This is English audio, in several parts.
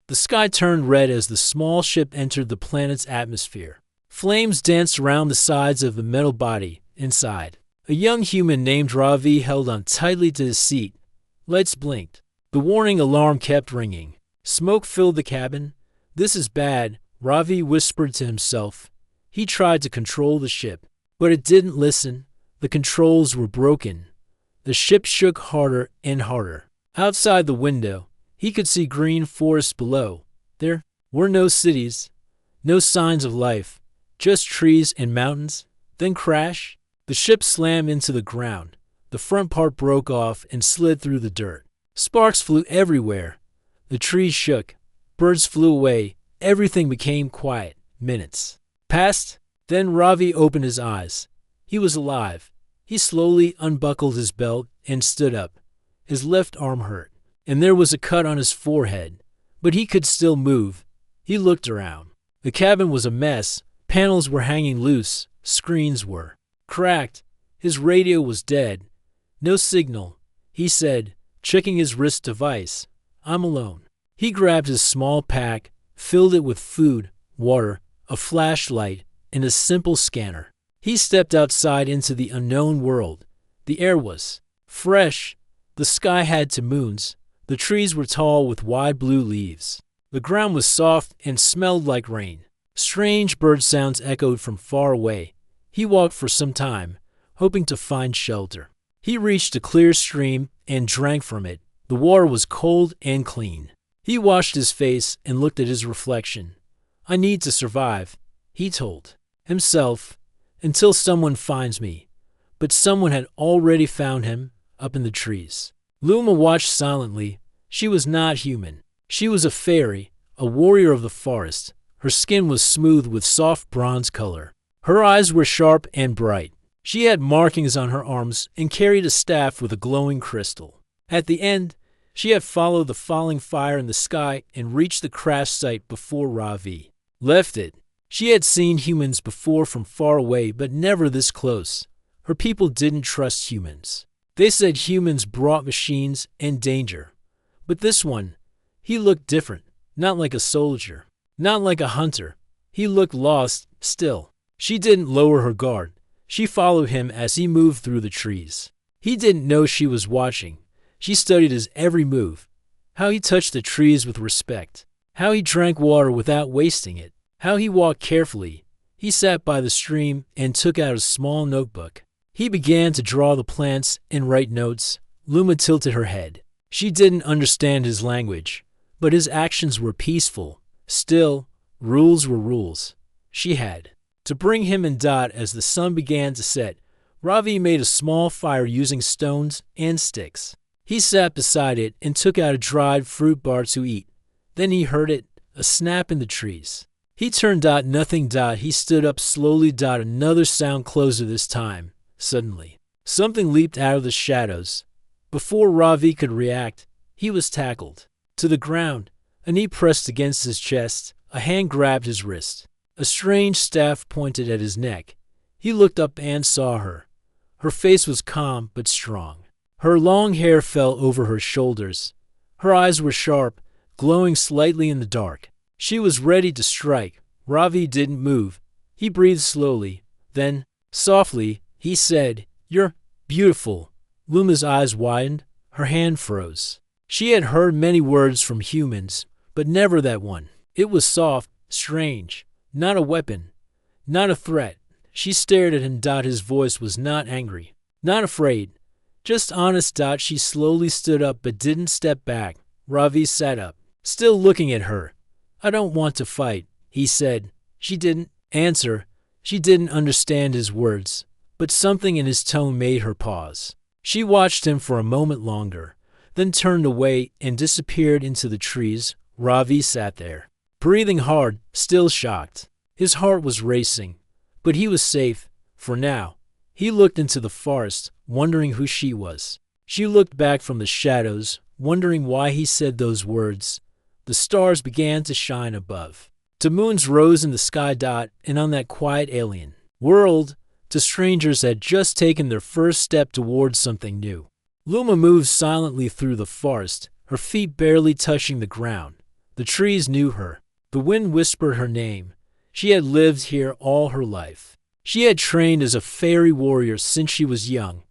The sky turned red as the small ship entered the planet's atmosphere. Flames danced around the sides of the metal body. Inside, a young human named Ravi held on tightly to his seat. Lights blinked. The warning alarm kept ringing. Smoke filled the cabin. "This is bad," Ravi whispered to himself. He tried to control the ship, but it didn't listen. The controls were broken. The ship shook harder and harder. Outside the window, he could see green forests below. There were no cities, no signs of life, just trees and mountains. Then crash. The ship slammed into the ground. The front part broke off and slid through the dirt. Sparks flew everywhere. The trees shook. Birds flew away. Everything became quiet. Minutes passed. Then Ravi opened his eyes. He was alive. He slowly unbuckled his belt and stood up. His left arm hurt, and there was a cut on his forehead, but he could still move. He looked around. The cabin was a mess. Panels were hanging loose. Screens were cracked. His radio was dead. No signal. He said, checking his wrist device. "I'm alone." He grabbed his small pack, filled it with food, water, a flashlight, and a simple scanner. He stepped outside into the unknown world. The air was fresh. The sky had two moons. The trees were tall with wide blue leaves. The ground was soft and smelled like rain. Strange bird sounds echoed from far away. He walked for some time, hoping to find shelter. He reached a clear stream and drank from it. The water was cold and clean. He washed his face and looked at his reflection. "I need to survive," he told himself, "until someone finds me." But someone had already found him up in the trees. Luma watched silently. She was not human. She was a fairy, a warrior of the forest. Her skin was smooth with soft bronze color. Her eyes were sharp and bright. She had markings on her arms and carried a staff with a glowing crystal. At the end, she had followed the falling fire in the sky and reached the crash site before Ravi left it. She had seen humans before from far away, but never this close. Her people didn't trust humans. They said humans brought machines and danger. But this one, he looked different. Not like a soldier, not like a hunter. He looked lost still. She didn't lower her guard. She followed him as he moved through the trees. He didn't know she was watching. She studied his every move. How he touched the trees with respect. How he drank water without wasting it. How he walked carefully. He sat by the stream and took out a small notebook. He began to draw the plants and write notes. Luma tilted her head. She didn't understand his language, but his actions were peaceful. Still, rules were rules. She had to bring him in. As the sun began to set, Ravi made a small fire using stones and sticks. He sat beside it and took out a dried fruit bar to eat. Then he heard it, a snap in the trees. He turned. Nothing. He stood up slowly. Another sound closer this time. Suddenly, something leaped out of the shadows. Before Ravi could react, he was tackled to the ground. A knee pressed against his chest. A hand grabbed his wrist. A strange staff pointed at his neck. He looked up and saw her. Her face was calm but strong. Her long hair fell over her shoulders. Her eyes were sharp, glowing slightly in the dark. She was ready to strike. Ravi didn't move. He breathed slowly. Then, softly, he said, "You're beautiful." Luma's eyes widened. Her hand froze. She had heard many words from humans, but never that one. It was soft, strange. Not a weapon, not a threat. She stared at him. His voice was not angry, not afraid, just honest. She slowly stood up but didn't step back. Ravi sat up, still looking at her. "I don't want to fight," he said. She didn't answer. She didn't understand his words, but something in his tone made her pause. She watched him for a moment longer, then turned away and disappeared into the trees. Ravi sat there, breathing hard, still shocked. His heart was racing, but he was safe, for now. He looked into the forest, wondering who she was. She looked back from the shadows, wondering why he said those words. The stars began to shine above. The moons rose in the sky. And on that quiet alien world, the strangers had just taken their first step towards something new. Luma moved silently through the forest, her feet barely touching the ground. The trees knew her. The wind whispered her name. She had lived here all her life. She had trained as a fairy warrior since she was young.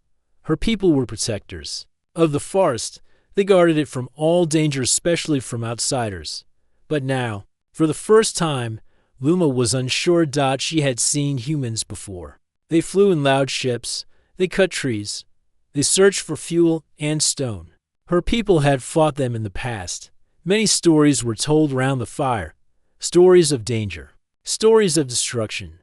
Her people were protectors of the forest. They guarded it from all danger, especially from outsiders. But now, for the first time, Luma was unsure. She had seen humans before. They flew in loud ships. They cut trees. They searched for fuel and stone. Her people had fought them in the past. Many stories were told round the fire. Stories of danger. Stories of destruction.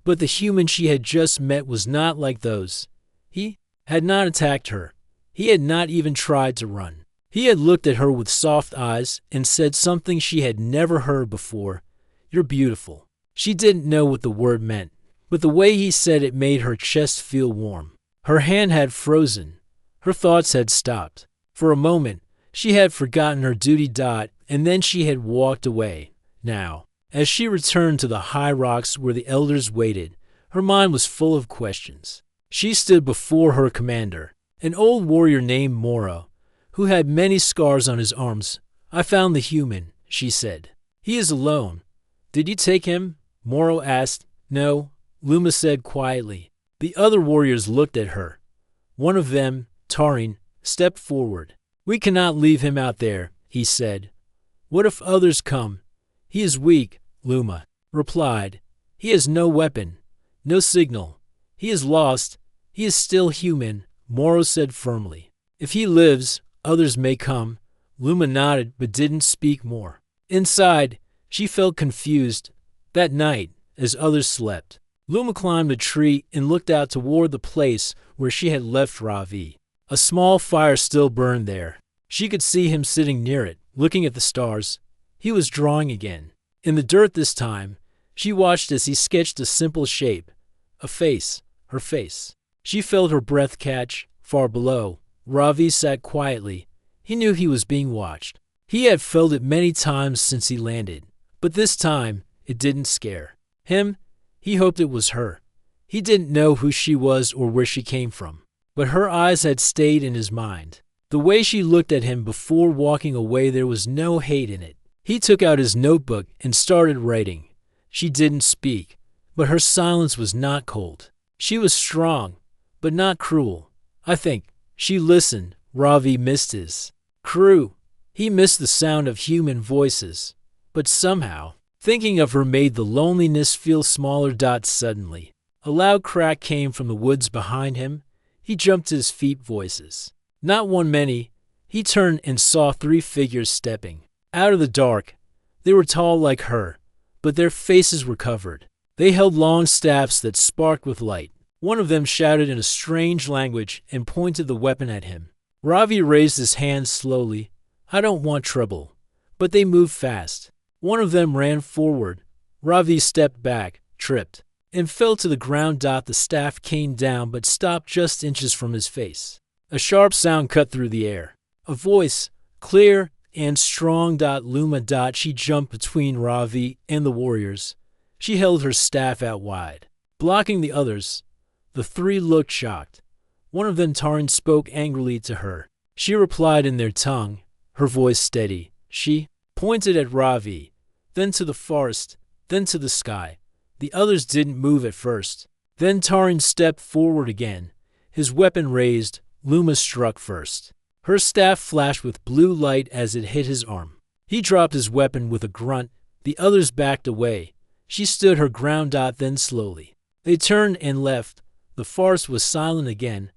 But the human she had just met was not like those. He had not attacked her. He had not even tried to run. He had looked at her with soft eyes and said something she had never heard before. "You're beautiful." She didn't know what the word meant, but the way he said it made her chest feel warm. Her hand had frozen. Her thoughts had stopped. For a moment, she had forgotten her duty. And then she had walked away. Now, as she returned to the high rocks where the elders waited, her mind was full of questions. She stood before her commander, an old warrior named Moro, who had many scars on his arms. "I found the human," she said. "He is alone." "Did you take him?" Moro asked. "No," Luma said quietly. The other warriors looked at her. One of them, Tarin, stepped forward. "We cannot leave him out there," he said. "What if others come?" "He is weak," Luma replied. "He has no weapon, no signal. He is lost. He is still human," Moro said firmly. "If he lives, others may come." Luma nodded but didn't speak more. Inside, she felt confused. That night, as others slept, Luma climbed a tree and looked out toward the place where she had left Ravi. A small fire still burned there. She could see him sitting near it, looking at the stars. He was drawing again. In the dirt this time, she watched as he sketched a simple shape. A face. Her face. She felt her breath catch. Far below, Ravi sat quietly. He knew he was being watched. He had felt it many times since he landed. But this time, it didn't scare him. He hoped it was her. He didn't know who she was or where she came from. But her eyes had stayed in his mind. The way she looked at him before walking away, there was no hate in it. He took out his notebook and started writing. She didn't speak, but her silence was not cold. She was strong, but not cruel. I think she listened. Ravi missed his crew. He missed the sound of human voices. But somehow, thinking of her made the loneliness feel smaller. Suddenly, a loud crack came from the woods behind him. He jumped to his feet. Voices. Not one, many. He turned and saw 3 figures stepping out of the dark. They were tall like her, but their faces were covered. They held long staffs that sparkled with light. One of them shouted in a strange language and pointed the weapon at him. Ravi raised his hand slowly. "I don't want trouble." But they moved fast. One of them ran forward. Ravi stepped back, tripped, and fell to the ground. The staff came down but stopped just inches from his face. A sharp sound cut through the air. A voice, clear and strong. Luma. She jumped between Ravi and the warriors. She held her staff out wide, blocking the others. The 3 looked shocked. One of them, Tarin, spoke angrily to her. She replied in their tongue, her voice steady. She pointed at Ravi, then to the forest, then to the sky. The others didn't move at first. Then Tarin stepped forward again, his weapon raised. Luma struck first. Her staff flashed with blue light as it hit his arm. He dropped his weapon with a grunt. The others backed away. She stood her ground. Then slowly, they turned and left. The forest was silent again.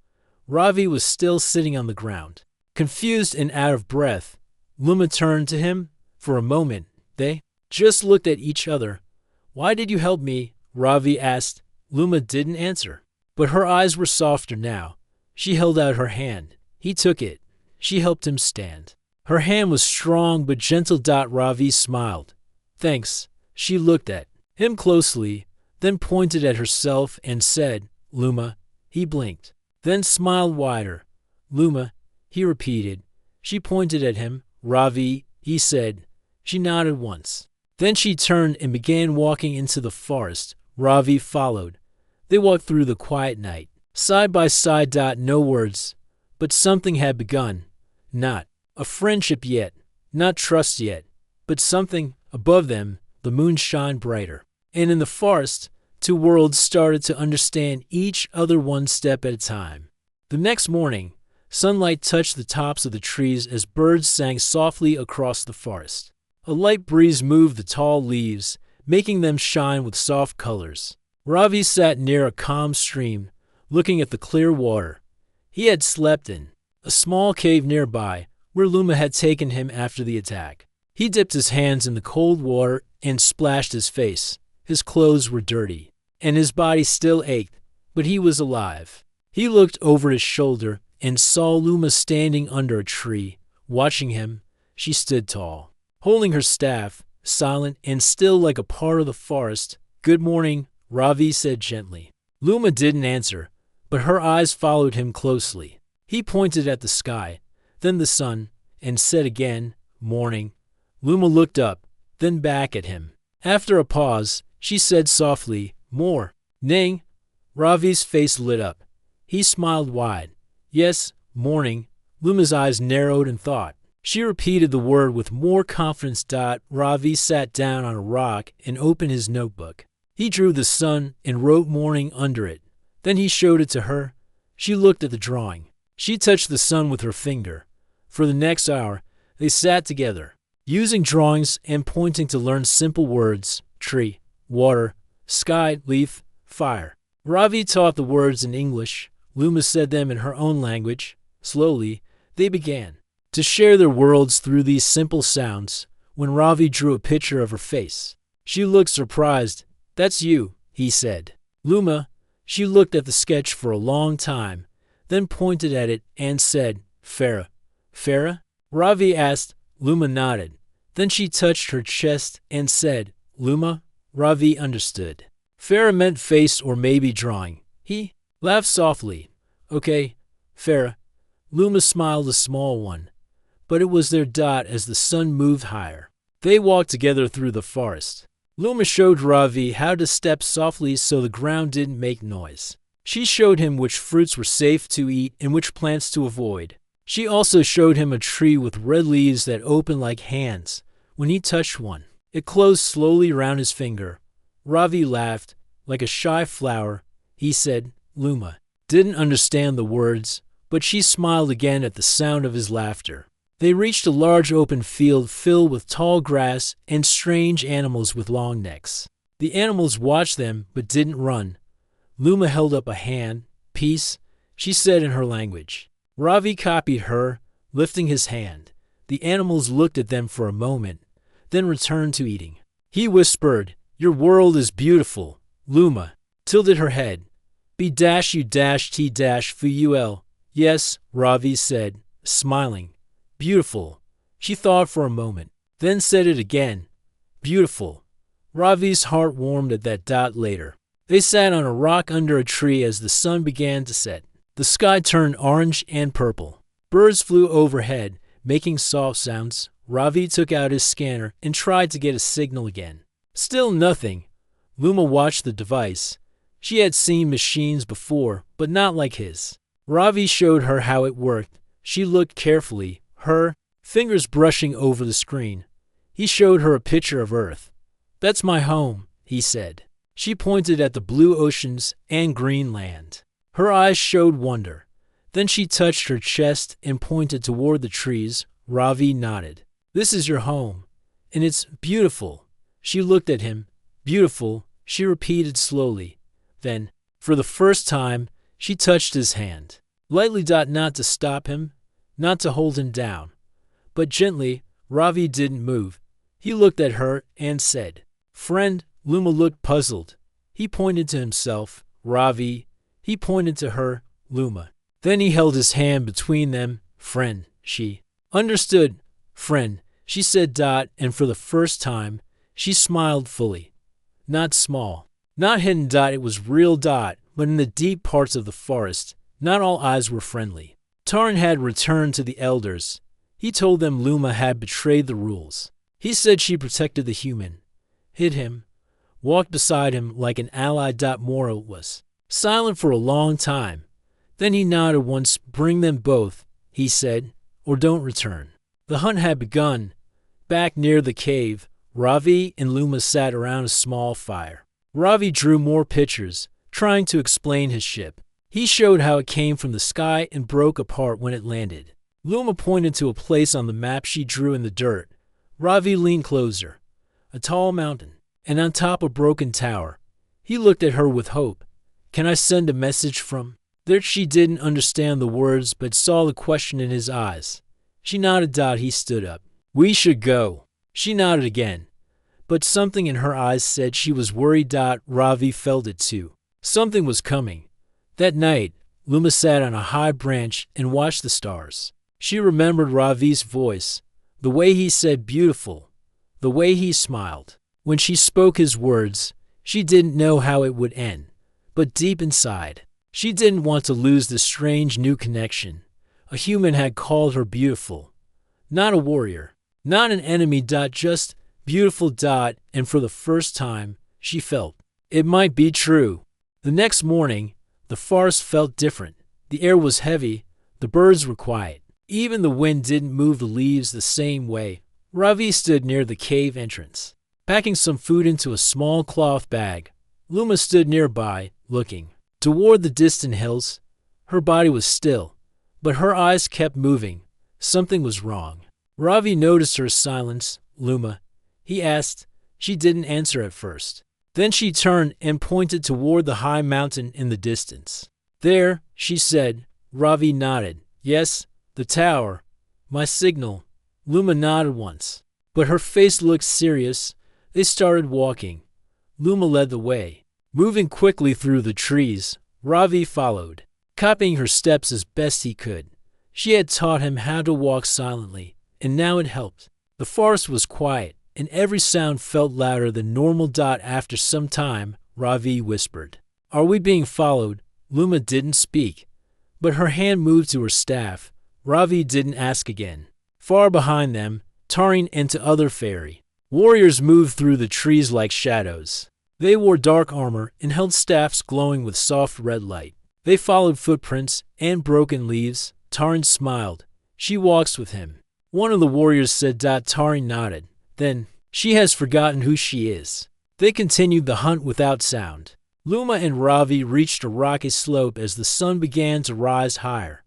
Ravi was still sitting on the ground, confused and out of breath. Luma turned to him. For a moment, they just looked at each other. "Why did you help me?" Ravi asked. Luma didn't answer, but her eyes were softer now. She held out her hand. He took it. She helped him stand. Her hand was strong but gentle. Ravi smiled. "Thanks." She looked at him closely, then pointed at herself and said, "Luma." He blinked, then smiled wider. "Luma," he repeated. She pointed at him. "Ravi," he said. She nodded once. Then she turned and began walking into the forest. Ravi followed. They walked through the quiet night, side by side. No words, but something had begun. Not a friendship yet, not trust yet, but something above them, the moon shined brighter. And in the forest, two worlds started to understand each other one step at a time. The next morning, sunlight touched the tops of the trees as birds sang softly across the forest. A light breeze moved the tall leaves, making them shine with soft colors. Ravi sat near a calm stream, looking at the clear water. He had slept in a small cave nearby, where Luma had taken him after the attack. He dipped his hands in the cold water and splashed his face. His clothes were dirty, and his body still ached, but he was alive. He looked over his shoulder and saw Luma standing under a tree, watching him. She stood tall, holding her staff, silent and still like a part of the forest. "Good morning," Ravi said gently. Luma didn't answer, but her eyes followed him closely. He pointed at the sky, then the sun, and said again, "Morning." Luma looked up, then back at him. After a pause, she said softly, "More." "Ning." Ravi's face lit up. He smiled wide. "Yes, morning." Luma's eyes narrowed in thought. She repeated the word with more confidence. Ravi sat down on a rock and opened his notebook. He drew the sun and wrote morning under it. Then he showed it to her. She looked at the drawing. She touched the sun with her finger. For the next hour, they sat together, using drawings and pointing to learn simple words: tree, water, sky, leaf, fire. Ravi taught the words in English. Luma said them in her own language. Slowly, they began to share their worlds through these simple sounds. When Ravi drew a picture of her face, she looked surprised. "That's you," he said. "Luma." She looked at the sketch for a long time, then pointed at it and said, "Farah." "Farah?" Ravi asked. Luma nodded. Then she touched her chest and said, "Luma." Ravi understood. Farah meant face or maybe drawing. He laughed softly. "Okay, Farah." Luma smiled, a small one, but it was their dot as the sun moved higher. They walked together through the forest. Luma showed Ravi how to step softly so the ground didn't make noise. She showed him which fruits were safe to eat and which plants to avoid. She also showed him a tree with red leaves that opened like hands. When he touched one, it closed slowly around his finger. Ravi laughed, like a shy flower. He said, "Luma." Didn't understand the words, but she smiled again at the sound of his laughter. They reached a large open field filled with tall grass and strange animals with long necks. The animals watched them but didn't run. Luma held up a hand. "Peace," she said in her language. Ravi copied her, lifting his hand. The animals looked at them for a moment, then returned to eating. He whispered, "Your world is beautiful." Luma tilted her head. "B-U-T-F-U-L." "Yes," Ravi said, smiling. "Beautiful." She thought for a moment, then said it again. "Beautiful." Ravi's heart warmed at that dot later. They sat on a rock under a tree as the sun began to set. The sky turned orange and purple. Birds flew overhead, making soft sounds. Ravi took out his scanner and tried to get a signal again. Still nothing. Luma watched the device. She had seen machines before, but not like his. Ravi showed her how it worked. She looked carefully, her fingers brushing over the screen. He showed her a picture of Earth. "That's my home," he said. She pointed at the blue oceans and green land. Her eyes showed wonder. Then she touched her chest and pointed toward the trees. Ravi nodded. "This is your home, and it's beautiful." She looked at him. "Beautiful," she repeated slowly. Then, for the first time, she touched his hand. Lightly, not to stop him, not to hold him down, but gently. Ravi didn't move. He looked at her and said, "Friend." Luma looked puzzled. He pointed to himself. "Ravi." He pointed to her. "Luma." Then he held his hand between them. "Friend." She understood. "Friend," she said. And for the first time, she smiled fully. Not small, not hidden. It was real. But in the deep parts of the forest, not all eyes were friendly. Taran had returned to the elders. He told them Luma had betrayed the rules. He said she protected the human, hid him, walked beside him like an ally. Mora was silent for a long time. Then he nodded once. "Bring them both," he said, "or don't return." The hunt had begun. Back near the cave, Ravi and Luma sat around a small fire. Ravi drew more pictures, trying to explain his ship. He showed how it came from the sky and broke apart when it landed. Luma pointed to a place on the map she drew in the dirt. Ravi leaned closer. A tall mountain, and on top a broken tower. He looked at her with hope. "Can I send a message from?" There she didn't understand the words but saw the question in his eyes. She nodded. He stood up. "We should go." She nodded again. But something in her eyes said she was worried. Ravi felt it too. Something was coming. That night, Luma sat on a high branch and watched the stars. She remembered Ravi's voice, the way he said beautiful, the way he smiled. When she spoke his words, she didn't know how it would end. But deep inside, she didn't want to lose this strange new connection. A human had called her beautiful. Not a warrior, not an enemy. Just beautiful. And for the first time, she felt it might be true. The next morning, the forest felt different. The air was heavy, the birds were quiet. Even the wind didn't move the leaves the same way. Ravi stood near the cave entrance, packing some food into a small cloth bag. Luma stood nearby, looking toward the distant hills. Her body was still, but her eyes kept moving. Something was wrong. Ravi noticed her silence. "Luma?" he asked. She didn't answer at first. Then she turned and pointed toward the high mountain in the distance. "There," she said. Ravi nodded. "Yes, the tower. My signal." Luma nodded once, but her face looked serious. They started walking. Luma led the way, moving quickly through the trees. Ravi followed, copying her steps as best he could. She had taught him how to walk silently, and now it helped. The forest was quiet, and every sound felt louder than normal. After some time, Ravi whispered, "Are we being followed?" Luma didn't speak, but her hand moved to her staff. Ravi didn't ask again. Far behind them, Tarin and two other fairy warriors moved through the trees like shadows. They wore dark armor and held staffs glowing with soft red light. They followed footprints and broken leaves. Tarin smiled. She walks with him. One of the warriors said. Tarin nodded. Then, "She has forgotten who she is." They continued the hunt without sound. Luma and Ravi reached a rocky slope as the sun began to rise higher.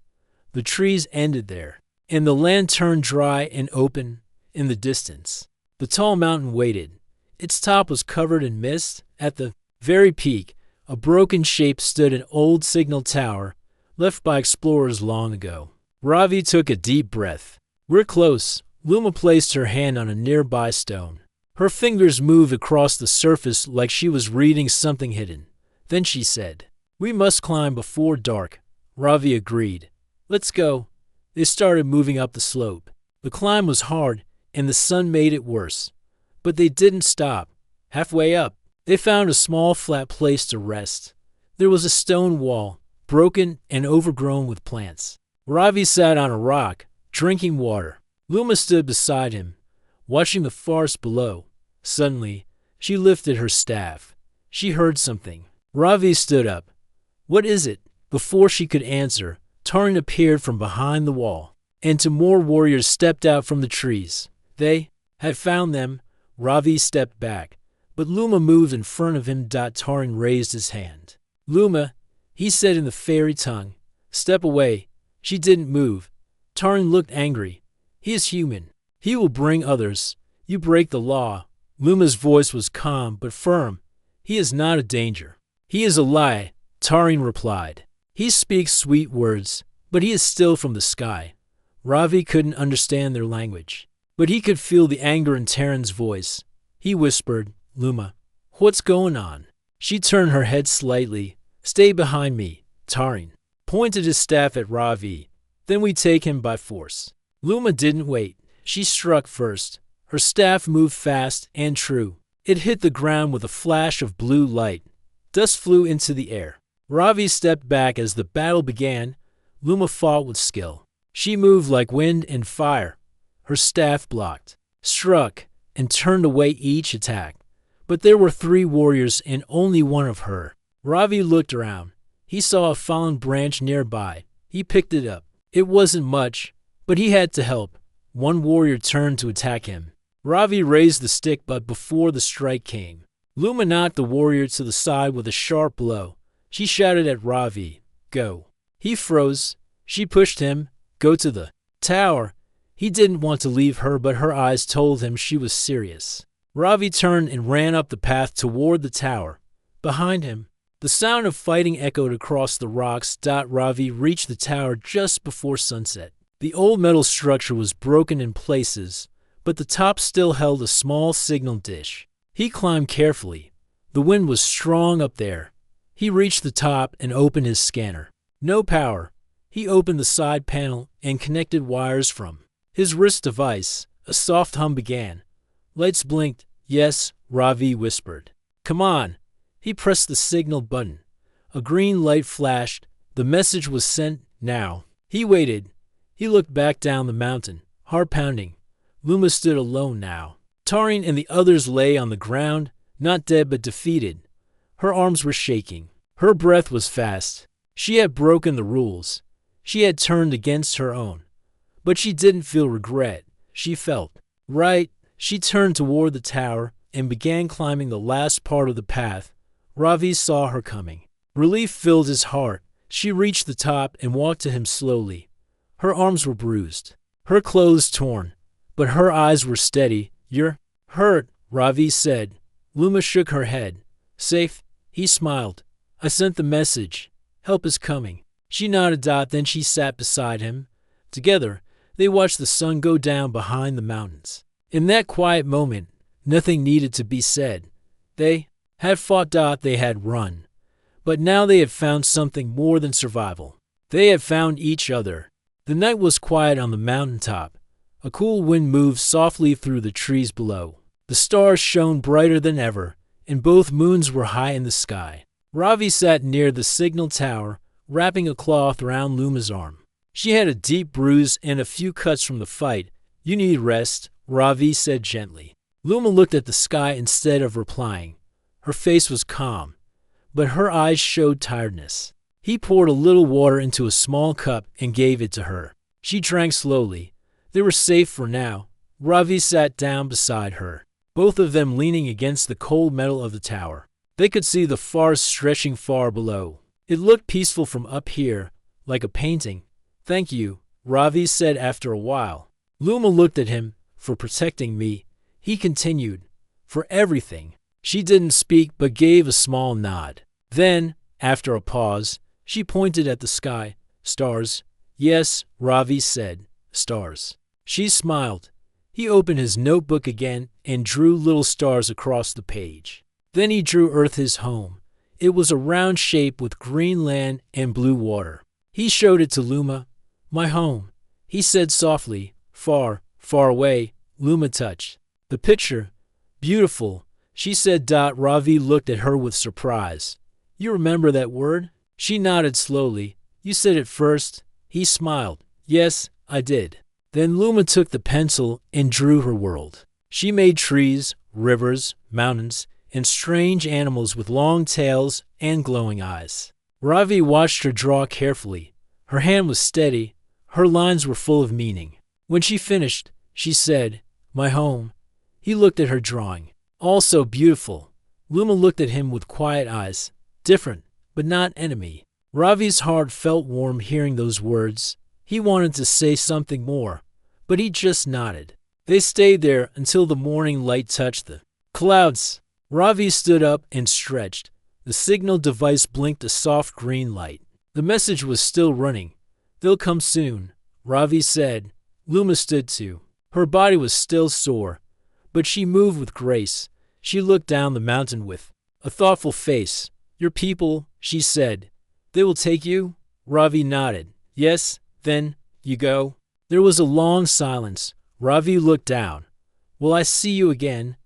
The trees ended there, and the land turned dry and open in the distance. The tall mountain waited. Its top was covered in mist. At the very peak, a broken shape stood, an old signal tower left by explorers long ago. Ravi took a deep breath. "We're close." Luma placed her hand on a nearby stone. Her fingers moved across the surface like she was reading something hidden. Then she said, "We must climb before dark." Ravi agreed. "Let's go." They started moving up the slope. The climb was hard, and the sun made it worse. But they didn't stop. Halfway up, they found a small flat place to rest. There was a stone wall, broken and overgrown with plants. Ravi sat on a rock, drinking water. Luma stood beside him, watching the forest below. Suddenly, she lifted her staff. She heard something. Ravi stood up. "What is it?" Before she could answer, Tarin appeared from behind the wall, and two more warriors stepped out from the trees. They had found them. Ravi stepped back, but Luma moved in front of him. Tarin raised his hand. "Luma," he said in the fairy tongue, "step away." She didn't move. Tarin looked angry. "He is human. He will bring others. You break the law." Luma's voice was calm but firm. "He is not a danger." "He is a lie," Tarin replied. "He speaks sweet words, but he is still from the sky." Ravi couldn't understand their language, but he could feel the anger in Tarin's voice. He whispered, "Luma, what's going on?" She turned her head slightly. "Stay behind me." Tarin pointed his staff at Ravi. "Then we take him by force." Luma didn't wait. She struck first. Her staff moved fast and true. It hit the ground with a flash of blue light. Dust flew into the air. Ravi stepped back as the battle began. Luma fought with skill. She moved like wind and fire. Her staff blocked, struck, and turned away each attack. But there were 3 warriors and only one of her. Ravi looked around. He saw a fallen branch nearby. He picked it up. It wasn't much, but he had to help. One warrior turned to attack him. Ravi raised the stick, but before the strike came, Luma knocked the warrior to the side with a sharp blow. She shouted at Ravi, "Go." He froze. She pushed him, "Go to the tower." He didn't want to leave her, but her eyes told him she was serious. Ravi turned and ran up the path toward the tower. Behind him, the sound of fighting echoed across the rocks. Ravi reached the tower just before sunset. The old metal structure was broken in places, but the top still held a small signal dish. He climbed carefully. The wind was strong up there. He reached the top and opened his scanner. No power. He opened the side panel and connected wires from his wrist device. A soft hum began. Lights blinked. "Yes," Ravi whispered. "Come on." He pressed the signal button. A green light flashed. The message was sent now. He waited. He looked back down the mountain, heart pounding. Luma stood alone now. Tarin and the others lay on the ground, not dead but defeated. Her arms were shaking. Her breath was fast. She had broken the rules. She had turned against her own. But she didn't feel regret. She felt right. She turned toward the tower and began climbing the last part of the path. Ravi saw her coming. Relief filled his heart. She reached the top and walked to him slowly. Her arms were bruised, her clothes torn, but her eyes were steady. "You're hurt," Ravi said. Luma shook her head. "Safe," he smiled. "I sent the message. Help is coming." She nodded. Then she sat beside him. Together, they watched the sun go down behind the mountains. In that quiet moment, nothing needed to be said. They had fought. They had run. But now they had found something more than survival. They had found each other. The night was quiet on the mountaintop. A cool wind moved softly through the trees below. The stars shone brighter than ever, and both moons were high in the sky. Ravi sat near the signal tower, wrapping a cloth around Luma's arm. She had a deep bruise and a few cuts from the fight. "You need rest," Ravi said gently. Luma looked at the sky instead of replying. Her face was calm, but her eyes showed tiredness. He poured a little water into a small cup and gave it to her. She drank slowly. They were safe for now. Ravi sat down beside her, both of them leaning against the cold metal of the tower. They could see the forest stretching far below. It looked peaceful from up here, like a painting. "Thank you," Ravi said after a while. Luma looked at him. "For protecting me," he continued. "For everything." She didn't speak but gave a small nod. Then, after a pause, she pointed at the sky. "Stars." "Yes," Ravi said. "Stars." She smiled. He opened his notebook again and drew little stars across the page. Then he drew Earth, his home. It was a round shape with green land and blue water. He showed it to Luma. "My home," he said softly. "Far, far away." Luma touched the picture. "Beautiful," she said. Ravi looked at her with surprise. "You remember that word?" She nodded slowly. "You said it first." He smiled. "Yes, I did." Then Luma took the pencil and drew her world. She made trees, rivers, mountains, and strange animals with long tails and glowing eyes. Ravi watched her draw carefully. Her hand was steady. Her lines were full of meaning. When she finished, she said, "My home." He looked at her drawing. "Also beautiful." Luma looked at him with quiet eyes. Different, but not enemy. Ravi's heart felt warm hearing those words. He wanted to say something more, but he just nodded. They stayed there until the morning light touched the clouds. Ravi stood up and stretched. The signal device blinked a soft green light. The message was still running. "They'll come soon," Ravi said. Luma stood too. Her body was still sore, but she moved with grace. She looked down the mountain with a thoughtful face. "Your people," she said. "They will take you?" Ravi nodded. "Yes." "Then, you go?" There was a long silence. Ravi looked down. "Will I see you again?"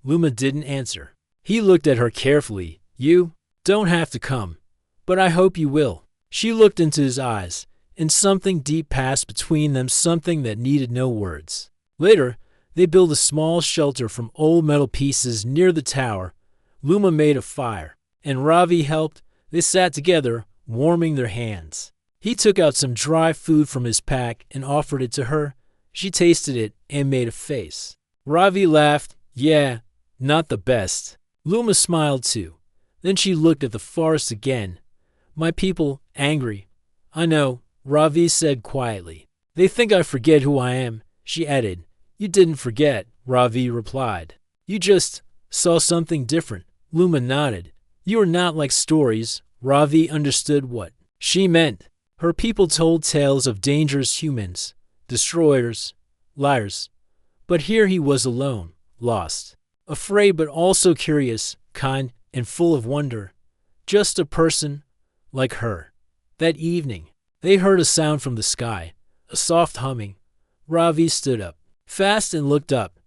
Luma didn't answer. He looked at her carefully. "You don't have to come, but I hope you will." She looked into his eyes, and something deep passed between them, something that needed no words. Later, they built a small shelter from old metal pieces near the tower. Luma made a fire, and Ravi helped. They sat together, warming their hands. He took out some dry food from his pack and offered it to her. She tasted it and made a face. Ravi laughed. Yeah, not the best. Luma smiled too. Then she looked at the forest again. My people, angry. I know, Ravi said quietly. They think I forget who I am, she added. You didn't forget, Ravi replied. You just saw something different. Luma nodded. You are not like stories. Ravi understood what she meant. Her people told tales of dangerous humans, destroyers, liars. But here he was alone, lost, afraid but also curious, kind, and full of wonder. Just a person like her. That evening, they heard a sound from the sky, a soft humming. Ravi stood up, fast, and looked up.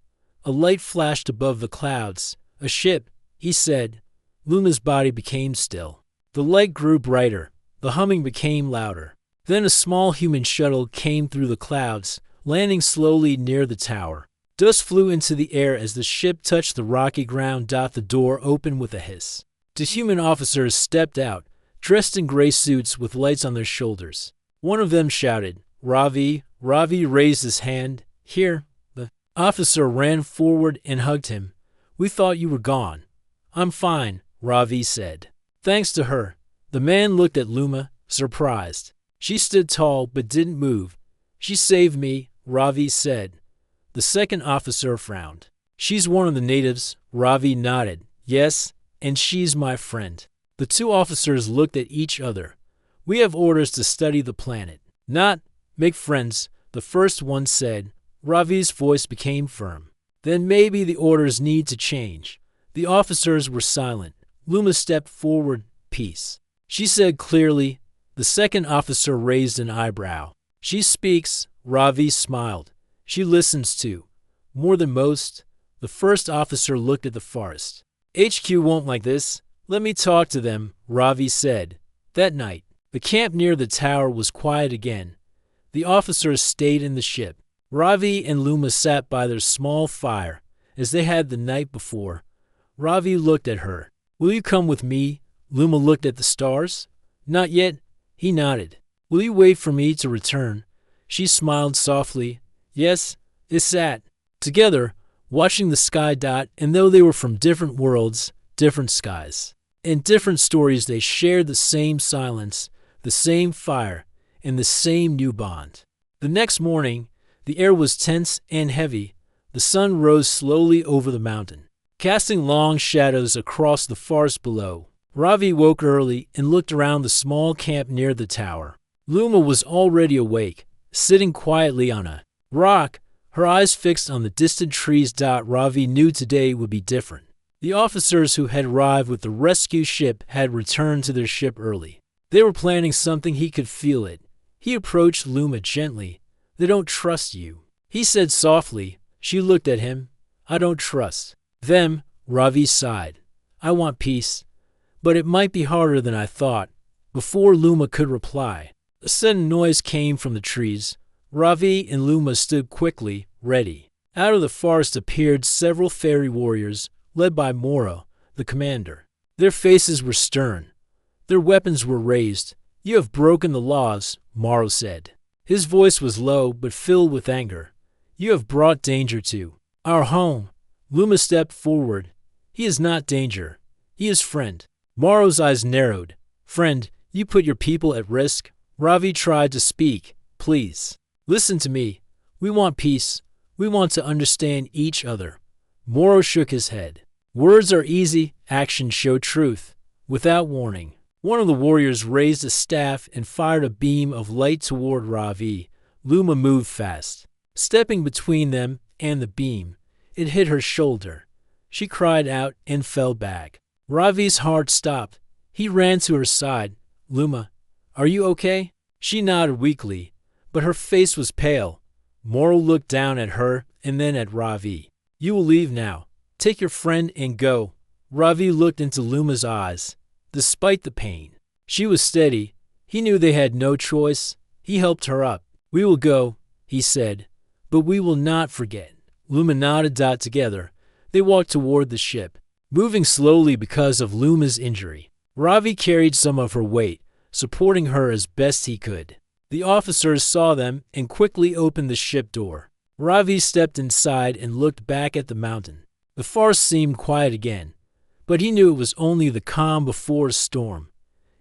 A light flashed above the clouds. A ship, he said. Luma's body became still. The light grew brighter. The humming became louder. Then a small human shuttle came through the clouds, landing slowly near the tower. Dust flew into the air as the ship touched the rocky ground. The door opened with a hiss. Two human officers stepped out, dressed in gray suits with lights on their shoulders. One of them shouted, Ravi. Ravi raised his hand. Here. The officer ran forward and hugged him. We thought you were gone. I'm fine, Ravi said. Thanks to her. The man looked at Luma, surprised. She stood tall but didn't move. She saved me, Ravi said. The second officer frowned. She's one of the natives, Ravi nodded. Yes, and she's my friend. The two officers looked at each other. We have orders to study the planet, not make friends, the first one said. Ravi's voice became firm. Then maybe the orders need to change. The officers were silent. Luma stepped forward. Peace, she said clearly. The second officer raised an eyebrow. She speaks, Ravi smiled. She listens too. More than most. The first officer looked at the forest. HQ won't like this. Let me talk to them, Ravi said. That night, the camp near the tower was quiet again. The officers stayed in the ship. Ravi and Luma sat by their small fire, as they had the night before. Ravi looked at her. Will you come with me? Luma looked at the stars. Not yet. He nodded. Will you wait for me to return? She smiled softly. Yes. They sat together, watching the sky. And though they were from different worlds, different skies, and different stories, they shared the same silence, the same fire, and the same new bond. The next morning, the air was tense and heavy. The sun rose slowly over the mountain, casting long shadows across the forest below. Ravi woke early and looked around the small camp near the tower. Luma was already awake, sitting quietly on a rock, her eyes fixed on the distant trees. Ravi knew today would be different. The officers who had arrived with the rescue ship had returned to their ship early. They were planning something. He could feel it. He approached Luma gently. They don't trust you, he said softly. She looked at him. I don't trust them, Ravi sighed. I want peace, but it might be harder than I thought. Before Luma could reply, a sudden noise came from the trees. Ravi and Luma stood quickly, ready. Out of the forest appeared several fairy warriors, led by Moro, the commander. Their faces were stern. Their weapons were raised. You have broken the laws, Moro said. His voice was low but filled with anger. You have brought danger to our home. Luma stepped forward. He is not danger. He is friend. Moro's eyes narrowed. Friend, you put your people at risk. Ravi tried to speak. Please, listen to me. We want peace. We want to understand each other. Moro shook his head. Words are easy. Actions show truth. Without warning, one of the warriors raised a staff and fired a beam of light toward Ravi. Luma moved fast, stepping between them and the beam. It hit her shoulder. She cried out and fell back. Ravi's heart stopped. He ran to her side. Luma, are you okay? She nodded weakly, but her face was pale. Moro looked down at her and then at Ravi. You will leave now. Take your friend and go. Ravi looked into Luma's eyes. Despite the pain, she was steady. He knew they had no choice. He helped her up. We will go, he said, but we will not forget. Luma nodded. Together, they walked toward the ship, moving slowly because of Luma's injury. Ravi carried some of her weight, supporting her as best he could. The officers saw them and quickly opened the ship door. Ravi stepped inside and looked back at the mountain. The forest seemed quiet again, but he knew it was only the calm before a storm.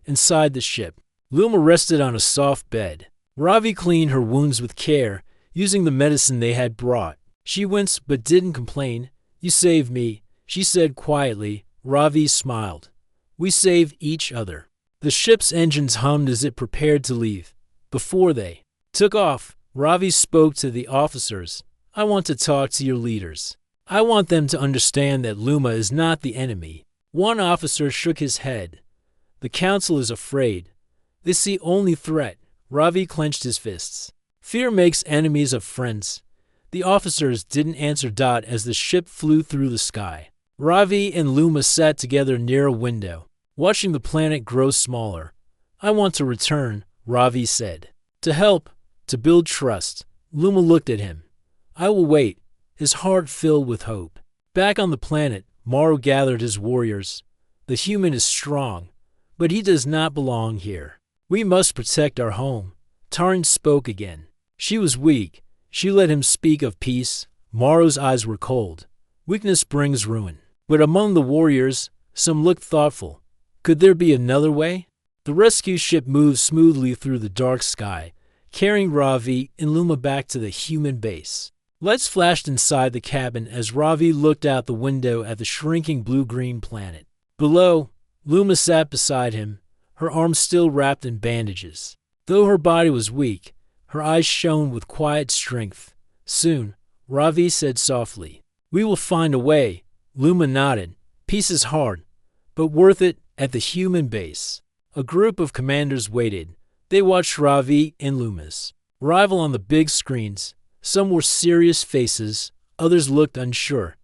Inside the ship, Luma rested on a soft bed. Ravi cleaned her wounds with care, using the medicine they had brought. She winced but didn't complain. "You saved me," she said quietly. Ravi smiled. "We saved each other." The ship's engines hummed as it prepared to leave. Before they took off, Ravi spoke to the officers. "I want to talk to your leaders. I want them to understand that Luma is not the enemy." One officer shook his head. "The council is afraid. They see only threat." Ravi clenched his fists. "Fear makes enemies of friends." The officers didn't answer as the ship flew through the sky. Ravi and Luma sat together near a window, watching the planet grow smaller. "I want to return," Ravi said. "To help, to build trust." Luma looked at him. "I will wait," his heart filled with hope. Back on the planet, Morrow gathered his warriors. "The human is strong, but he does not belong here. We must protect our home." Tarin spoke again. She was weak. She let him speak of peace. Morrow's eyes were cold. Weakness brings ruin. But among the warriors, some looked thoughtful. Could there be another way? The rescue ship moved smoothly through the dark sky, carrying Ravi and Luma back to the human base. Lights flashed inside the cabin as Ravi looked out the window at the shrinking blue-green planet. Below, Luma sat beside him, her arms still wrapped in bandages. Though her body was weak, her eyes shone with quiet strength. Soon, Ravi said softly, "We will find a way." Luma nodded. "Peace is hard, but worth it." At the human base, a group of commanders waited. They watched Ravi and Luma's arrival on the big screens. Some wore serious faces, others looked unsure.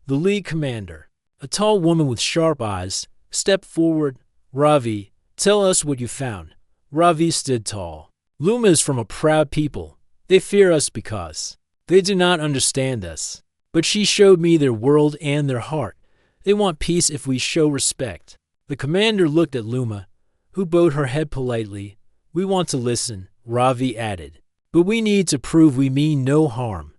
The lead commander, a tall woman with sharp eyes, stepped forward. "Ravi, tell us what you found." Ravi stood tall. "Luma is from a proud people. They fear us because they do not understand us. But she showed me their world and their heart. They want peace if we show respect." The commander looked at Luma, who bowed her head politely. "We want to listen," Ravi added. "But we need to prove we mean no harm."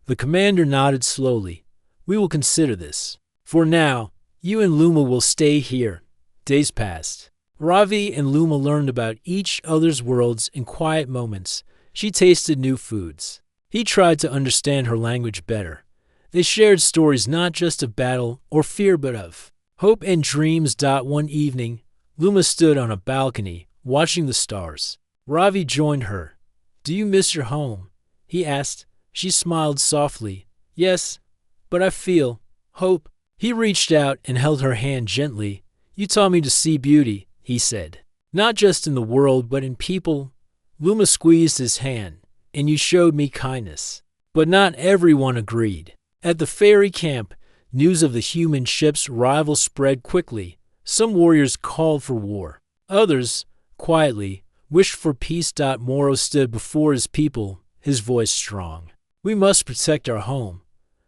The commander nodded slowly. "We will consider this. For now, you and Luma will stay here." Days passed. Ravi and Luma learned about each other's worlds in quiet moments. She tasted new foods. He tried to understand her language better. They shared stories not just of battle or fear but of hope and dreams. One evening, Luma stood on a balcony, watching the stars. Ravi joined her. "Do you miss your home?" he asked. She smiled softly. "Yes, but I feel hope." He reached out and held her hand gently. "You taught me to see beauty," he said. "Not just in the world, but in people." Luma squeezed his hand. "And you showed me kindness." But not everyone agreed. At the fairy camp, news of the human ship's arrival spread quickly. Some warriors called for war. Others, quietly, wished for peace. Morrow stood before his people, his voice strong. "We must protect our home,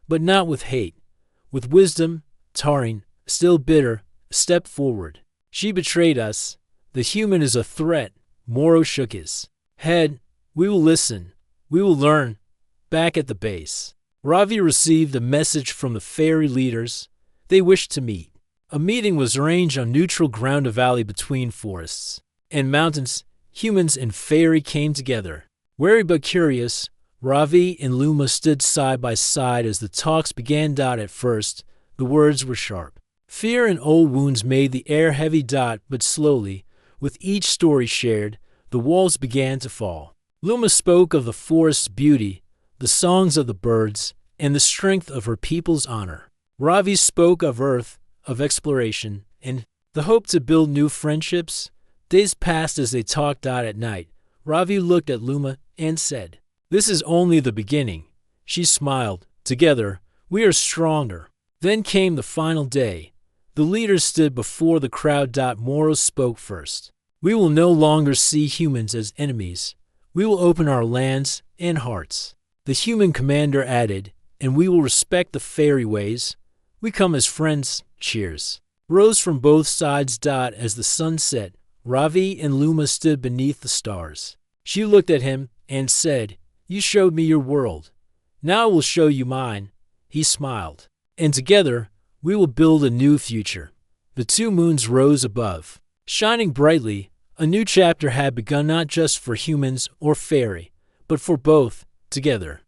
but not with hate. With wisdom." Tarin, still bitter, stepped forward. "She betrayed us. The human is a threat." Morrow shook his head. "We will listen. We will learn." Back at the base, Ravi received a message from the fairy leaders. They wished to meet. A meeting was arranged on neutral ground, a valley between forests and mountains. Humans and fairy came together. Wary but curious, Ravi and Luma stood side by side as the talks began. At first, the words were sharp. Fear and old wounds made the air heavy. But slowly, with each story shared, the walls began to fall. Luma spoke of the forest's beauty, the songs of the birds, and the strength of her people's honor. Ravi spoke of earth, of exploration, and the hope to build new friendships. Days passed as they talked. At night, Ravi looked at Luma and said, "This is only the beginning." She smiled. "Together, we are stronger." Then came the final day. The leaders stood before the crowd. Morrow spoke first. "We will no longer see humans as enemies. We will open our lands and hearts." The human commander added, "And we will respect the fairy ways. We come as friends." Cheers rose from both sides. As the sun set, Ravi and Luma stood beneath the stars. She looked at him and said, "You showed me your world. Now I will show you mine." He smiled. "And together, we will build a new future." The two moons rose above, shining brightly. A new chapter had begun, not just for humans or fairy, but for both together.